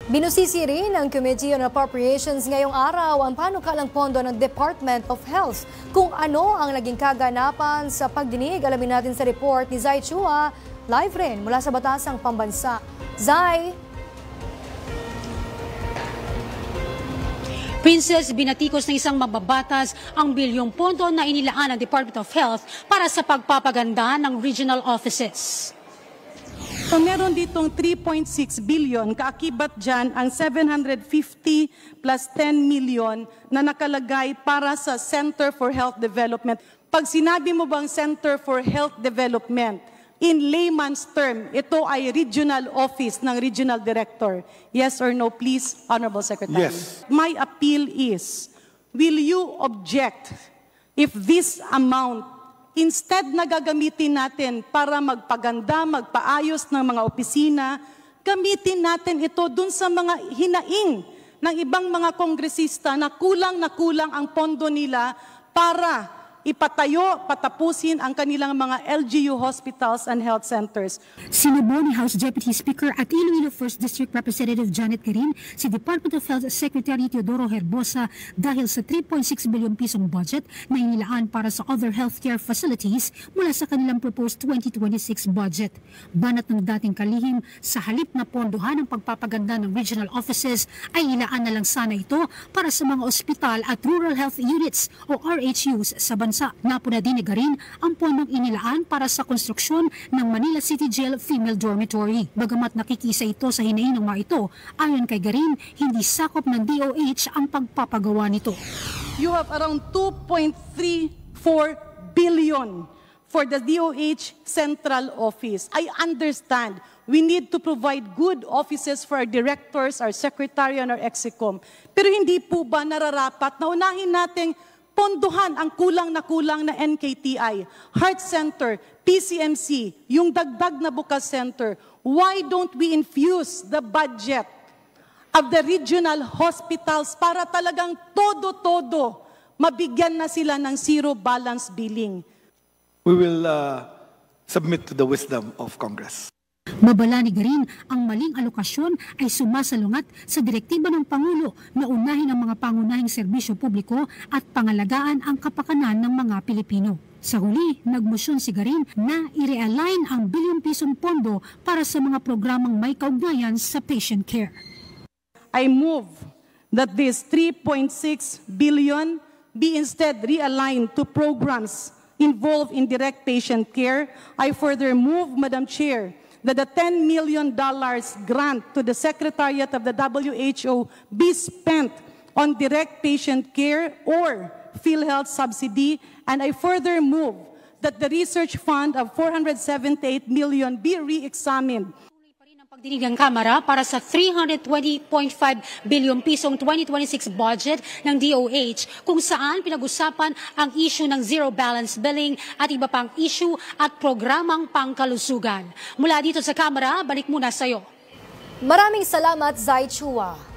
Binusisi rin ng Committee on Appropriations ngayong araw ang panukalang pondo ng Department of Health. Kung ano ang naging kaganapan sa pagdinig, alamin natin sa report ni Zai Chua, live rin mula sa Batasang Pambansa. Zai? Princess, binatikos ng isang mababatas ang bilyong pondo na inilaan ng Department of Health para sa pagpapaganda ng regional offices. So meron ditong 3.6 billion, kaakibat dyan ang 750 plus 10 million na nakalagay para sa Center for Health Development. Pag sinabi mo bang Center for Health Development, in layman's term, ito ay regional office ng regional director. Yes or no, please, Honorable Secretary? Yes. My appeal is, will you object if this amount instead na gagamitin natin para magpaganda, magpaayos ng mga opisina, gamitin natin ito dun sa mga hinaing ng ibang mga kongresista na kulang ang pondo nila para ipatayo, patapusin ang kanilang mga LGU hospitals and health centers. Sinubo ni House Deputy Speaker at Iloilo 1st District Representative Janet Garin si Department of Health Secretary Teodoro Herbosa dahil sa 3.6 billion pisong budget na inilaan para sa other healthcare facilities mula sa kanilang proposed 2026 budget. Banat ng dating kalihim, sa halip na pondohan ng pagpapaganda ng regional offices ay ilaan na lang sana ito para sa mga ospital at rural health units o RHUs sa bansa. Napuna din ni Garin ang pondong inilaan para sa konstruksyon ng Manila City Jail Female Dormitory. Bagamat nakikisa ito sa hinaing ng mga ito, ayon kay Garin, hindi sakop ng DOH ang pagpapagawa nito. You have around 2.34 billion for the DOH Central Office. I understand we need to provide good offices for our directors, our secretary, and our execom. Pero hindi po ba nararapat na unahin nating pondohan ang kulang na NKTI, Heart Center, PCMC, yung dagdag na Bukas Center? Why don't we infuse the budget of the regional hospitals para talagang todo-todo mabigyan na sila ng zero balance billing? We will submit to the wisdom of Congress. Babala ni Garin, ang maling alokasyon ay sumasalungat sa direktiba ng Pangulo na unahin ang mga pangunahing serbisyo publiko at pangalagaan ang kapakanan ng mga Pilipino. Sa huli, nagmosyon si Garin na i-realign ang bilyong pisong pondo para sa mga programang may kaugnayan sa patient care. I move that this 3.6 billion be instead realigned to programs involved in direct patient care. I further move, Madam Chair, that the $10 million grant to the Secretariat of the WHO be spent on direct patient care or PhilHealth subsidy, and I further move that the research fund of 478 million be re-examined. Pagdinig ng Kamara para sa 320.5 bilyong pisong 2026 budget ng DOH kung saan pinag-usapan ang issue ng zero balance billing at iba pang issue at programang pangkalusugan. Mula dito sa Kamara, balik muna sa iyo. Maraming salamat, Zai Chua.